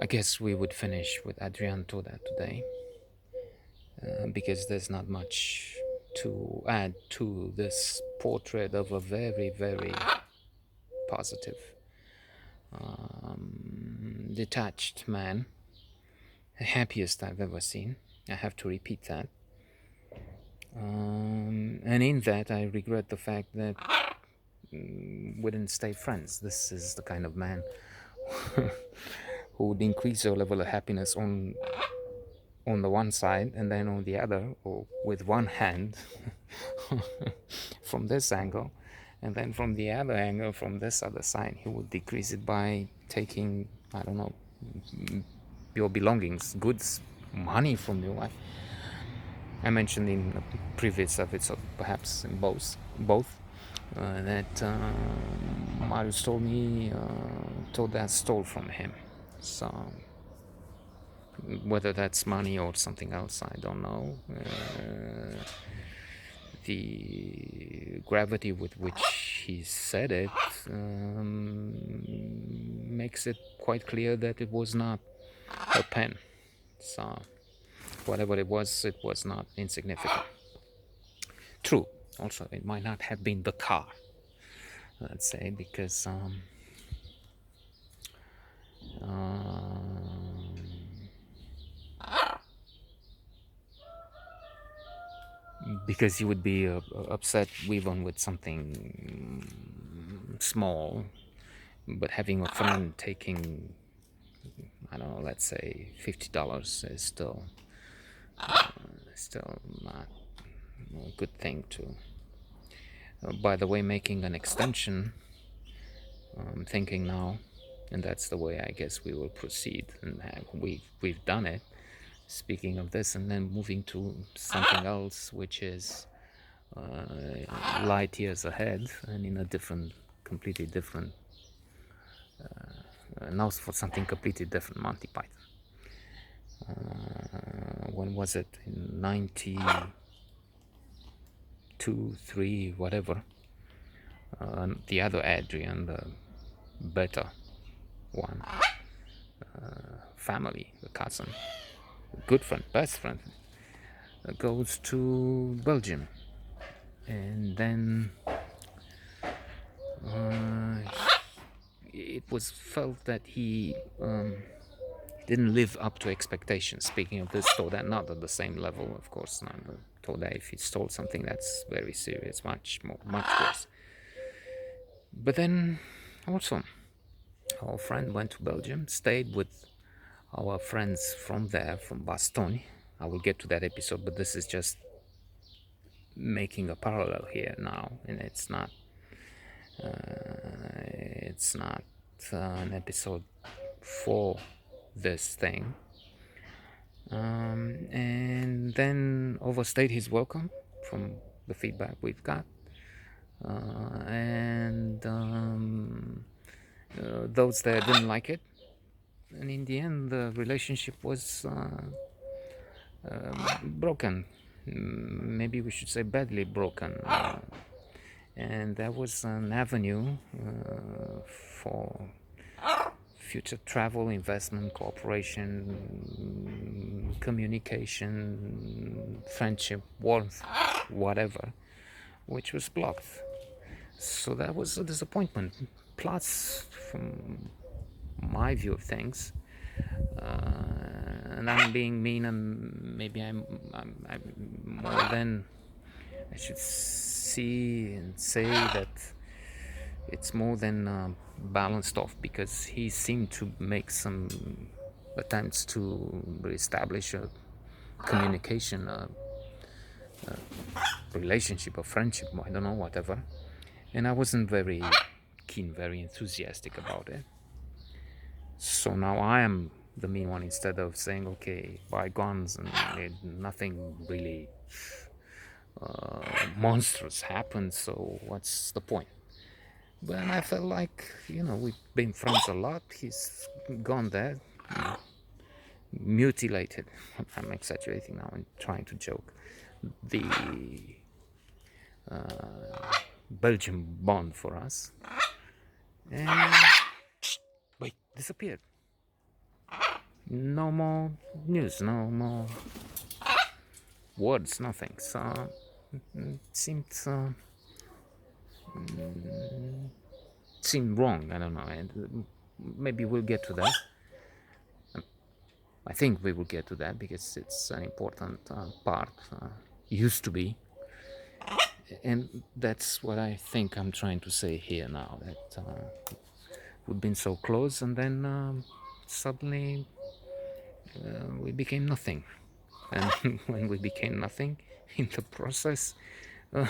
I guess we would finish with Adrian Todea today, because there's not much to add to this portrait of a very, very positive, detached man, the happiest I've ever seen. I have to repeat that. And in that, I regret the fact that we didn't stay friends. This is the kind of man who would increase your level of happiness on the one side and then on the other, or with one hand from this angle, and then from the other angle, from this other side, he would decrease it by taking, I don't know, your belongings, goods, money from you. I mentioned in a previous episode, perhaps in both, that Marius told me Toda stole from him. So whether that's money or something else, I don't know. The gravity with which he said it makes it quite clear that it was not a pen. So whatever it was not insignificant. True, also it might not have been the car, let's say, because because he would be upset even with something small, but having a friend taking, I don't know, let's say $50 is still not a good thing to. By the way, making an extension, I'm thinking now, and that's the way I guess we will proceed, and we've done it. Speaking of this, and then moving to something else, which is light years ahead and in a different, completely different, now for something completely different, Monty Python. When was it? In 92, 3, whatever. The other Adrian, the better one, family, the cousin, good friend, best friend, goes to Belgium, and then it was felt that he didn't live up to expectations. Speaking of this, Todea, not at the same level, of course. Not Todea, if he stole something, that's very serious, much worse. But then also, our friend went to Belgium, stayed with our friends from there, from Bastogne. I will get to that episode, but this is just making a parallel here now, and it's not an episode for this thing. And then overstayed his welcome from the feedback we've got, and those that didn't like it, and in the end the relationship was broken. Maybe we should say badly broken, and that was an avenue for future travel, investment, cooperation, communication, friendship, warmth, whatever, which was blocked. So that was a disappointment. Plus, from my view of things, and I'm being mean, and maybe I'm more than I should see and say that it's more than balanced off, because he seemed to make some attempts to reestablish a communication, a relationship, a friendship, I don't know, whatever. And I wasn't very keen, very enthusiastic about it. So now I am the mean one, instead of saying, okay, bygones, and nothing really monstrous happened, so what's the point? But I felt like, we've been friends a lot. He's gone there, mutilated. I'm exaggerating now and trying to joke. The Belgian bond for us. And wait, disappeared. no more news, no more words, nothing. So it seemed wrong. I don't know. And maybe we'll get to that. I think we will get to that because it's an important part. Used to be, and that's what I think I'm trying to say here now. That we've been so close, and then suddenly we became nothing. And when we became nothing, in the process, uh,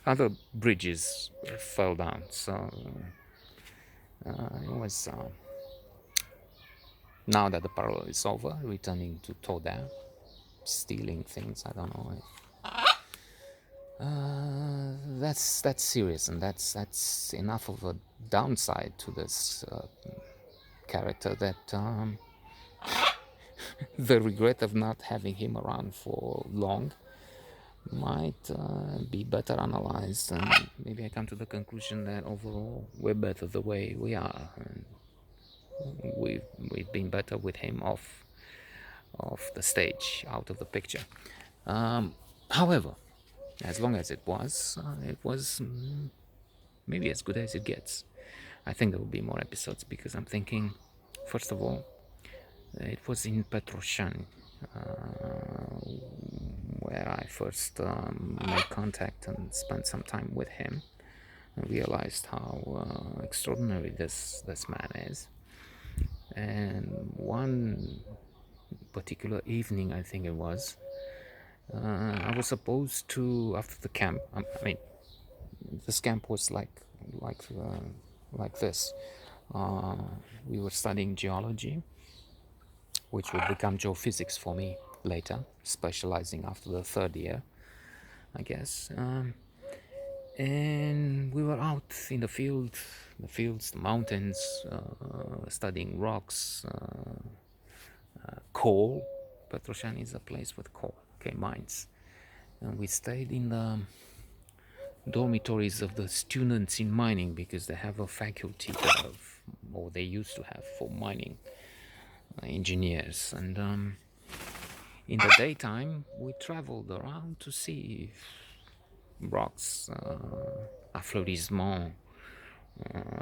other bridges fell down. So it was now that the parallel is over, returning to Todea, stealing things. I don't know. That's serious, and that's enough of a downside to this character that the regret of not having him around for long might be better analyzed, and maybe I come to the conclusion that overall we're better the way we are, and we've been better with him off the stage, out of the picture. However, as long as it was maybe as good as it gets. I think there will be more episodes because I'm thinking, first of all, it was in Petroshan where I first made contact and spent some time with him and realized how extraordinary this man is. And one particular evening, I think it was, I was supposed to, after the camp, I mean, this camp was like this. We were studying geology, which would become geophysics for me later, specializing after the third year, I guess. And we were out in the fields, the mountains, studying rocks, coal. Petroshan is a place with coal, okay, mines. And we stayed in the dormitories of the students in mining because they have a faculty of, or they used to have, for mining engineers. And in the daytime we traveled around to see rocks, affleurissement,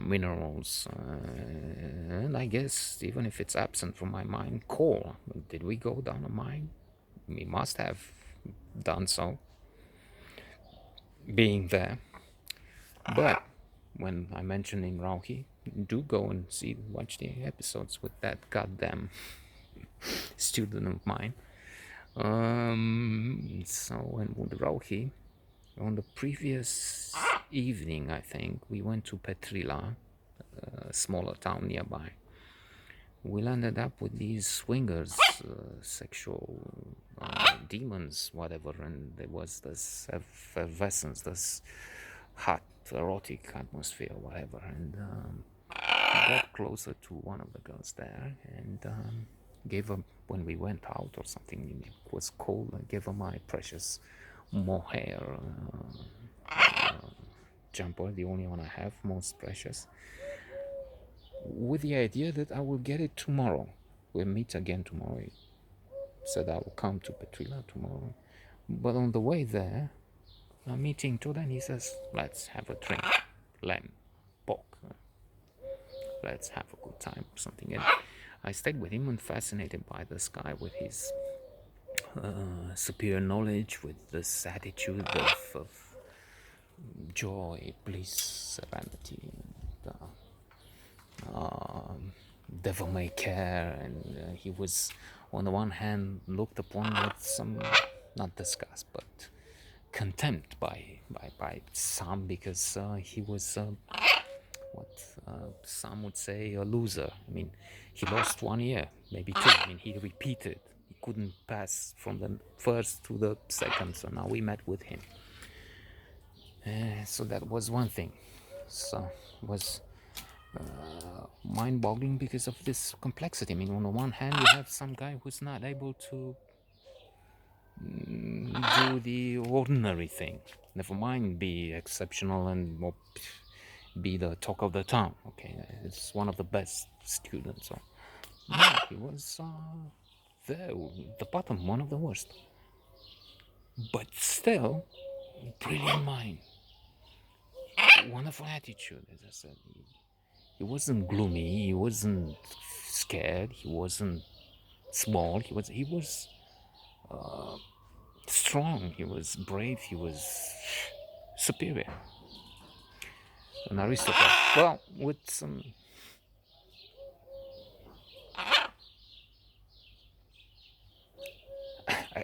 minerals, and I guess even if it's absent from my mind, coal. Did we go down a mine? We must have done so, being there. But when I mentioned in Rauhi, do go and watch the episodes with that goddamn student of mine. So when with Rauhi, on the previous evening, I think, we went to Petrila, a smaller town nearby. We landed up with these swingers, sexual demons, whatever, and there was this effervescence, this hot, erotic atmosphere, whatever. And I got closer to one of the girls there and gave her, when we went out or something, it was cold, I gave her my precious mohair jumper, the only one I have, most precious, with the idea that I will get it tomorrow. We'll meet again tomorrow. He said I will come to Petrila tomorrow. But on the way there, I'm meeting Todea and he says, let's have a drink. Lamb, pork. Let's have a good time, something. And I stayed with him and fascinated by this guy with his superior knowledge, with this attitude of joy, bliss, serenity, and devil may care. And he was, on the one hand, looked upon with some, not disgust, but contempt by some, because he was what some would say a loser. I mean, he lost 1 year, maybe 2. I mean, he repeated. He couldn't pass from the first to the second, so now we met with him. So that was one thing. So it was mind-boggling because of this complexity. I mean, on the one hand, you have some guy who's not able to do the ordinary thing. Never mind be exceptional and be the talk of the town. Okay, it's one of the best students. So No, he was there, the bottom, one of the worst. But still, brilliant mind, wonderful attitude. As I said, he wasn't gloomy. He wasn't scared. He wasn't small. He was strong. He was brave. He was superior. An aristocrat. Well, with some.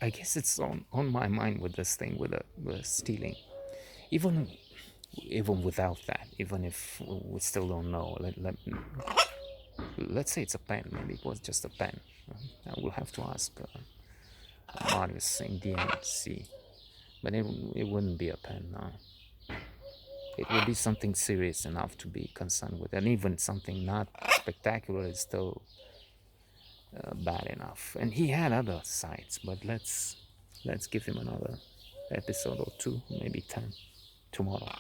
I guess it's on my mind with this thing with stealing. Even even without that, even if we still don't know, let's say it's a pen. Maybe it was just a pen. I will have to ask Marius in the end, see. But it wouldn't be a pen, no. It would be something serious enough to be concerned with, and even something not spectacular is still bad enough. And he had other sides, but let's give him another episode or two, maybe 10 tomorrow.